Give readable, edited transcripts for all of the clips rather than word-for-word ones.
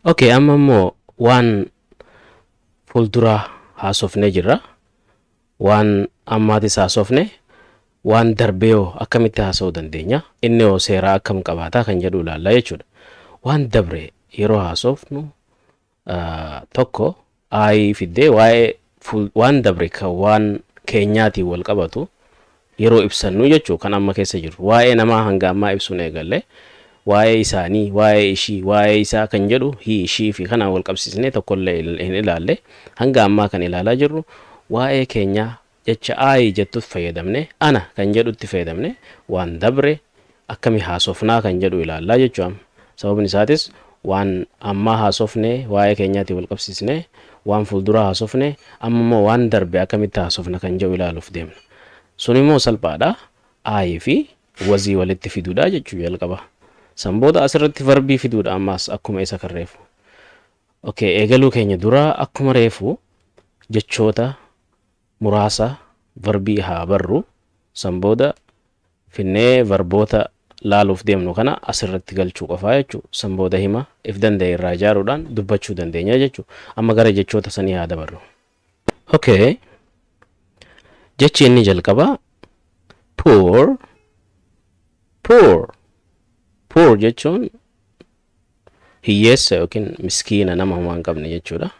Okay, amma immoo waan fuulduraa haasofnee jirra. Waan ammaatis haasofne waan darbeeyoo akkamitti haasa'uu dandeenya? Inni hoo seeraa akkam qabaataa kan jedhu ilaalla jechuudha. Waan dabre yeroo haasofnu tokko aayii fiddee waa'ee waan dabre kan waan keenyaatiin wal qabatu yeroo ibsannu jechuu kan amma keessa jiru. Waa'ee namaa hanga ammaa ibsuun eegalle waa'ee isaanii, waa'ee ishii, waa'ee isaa kan jedhu hi ishii fi kanaan wal qabsiisnee tokkollee hin ilaalle hanga ammaa kan ilaalaa jirru waa'ee keenyaa jecha aayii jettuuf fayyadamne ana kan jedhutti fayyadamne waan dabre akkami haasofnaa kan jedhu ilaallaa jechuudha. Sababni isaatis waan ammaa haasofne waa'ee keenyaatiin wal qabsiisne waan fuulduraa haasofne amma immoo waan darbe akkamitti haasofna kan jedhu ilaaluuf deemna. Sun immoo salphaadha. Aayii fi wazii walitti fiduudha jechuu jalqaba. Sanbooda asirratti verbii fiduudha ammaas akkuma isa kan reefu. Okay, eegaluu keenya dura akkuma reefu jechoota muraasa verbii haa barru. Sanbooda finnee verboota laaluuf deemnu kana asirratti galchuu qofaa jechuu. Sanbooda hima if danda'e irraa ijaaruudhaan dubbachuu dandeenya jechuu. Amma gara jechoota sanii haa dabarru. Okay. Jechi inni jalqaba poor. Poor jechuun hiyyeessa yookiin miskiina nama homaa hin qabne jechuudha.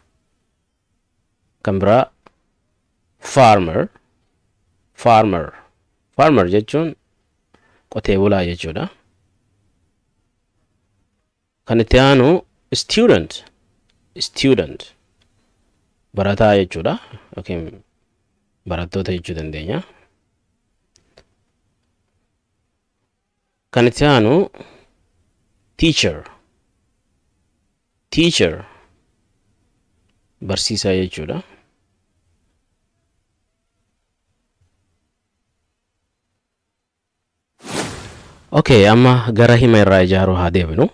Kan biraa farmer jechuun qotee bulaa jechuudha. Kan itti aanu student barataa jechuudha yookiin barattoota jechuu dandeenya. Kan itti aanu teacher barsiisaa jechuudha. Okay, amma gara hima irraa ijaaruu haa deebinu.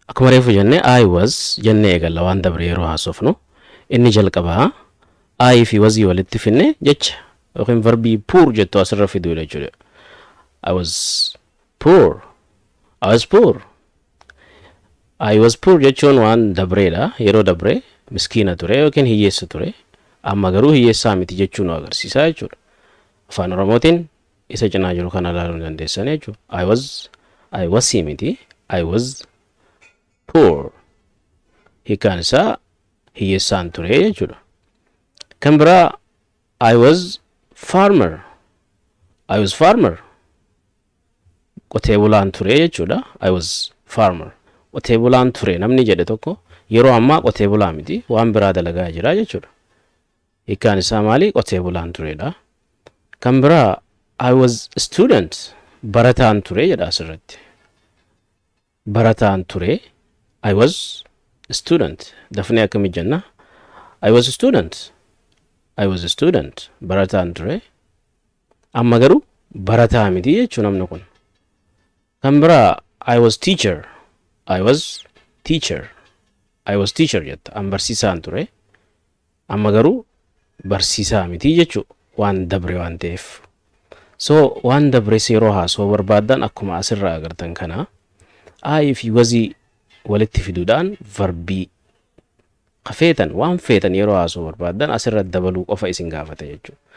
Akkuma reefu jenne I was jenne eegalla waan dabre yeroo haasofnu. Inni jalqabaa I fi wazii walitti finne jecha yookiin verbii poor jettu asirra fiduudha jechuudha. I was poor jechuun waan dabreedha. Yeroo dabre miskiina ture yookiin hiyyeessa ture. Amma garuu hiyyeessaa miti jechuun nu agarsiisaa jechuudha. Afaan Oromootiin isa cinaa jiru kana ilaaluu dandeessan jechuudha. I was miti. I was poor. Hiikaan isaa hiyyeessaan ture jechuudha. Kan biraa I was farmer. Qotee bulaan ture jechuudha. I was farmer. Qotee bulaan ture namni jedhe tokko yeroo ammaa qotee bulaa miti waan biraa dalagaa jira jechuudha. Hiikaan isaa maali? Qotee bulaan turedha. Kan biraa I was student. Barataan ture jedha asirratti. Barataan ture. I was student. Dafnee akkami jenna? I was student. Barataan ture. Amma garuu barataa miti jechuu namni kun. Kan biraa I was teacher jetta. An barsiisaan ture. Amma garuu barsiisaa miti jechuu waan dabre waan ta'eef. So waan dabre yeroo haasoo barbaaddan akkuma asirraa agartan kana I fi wazii walitti fiduudhaan verbii kafeetan waan feetan yeroo haasoo barbaaddan asirratti dabaluu qofa isin gaafata jechuudha.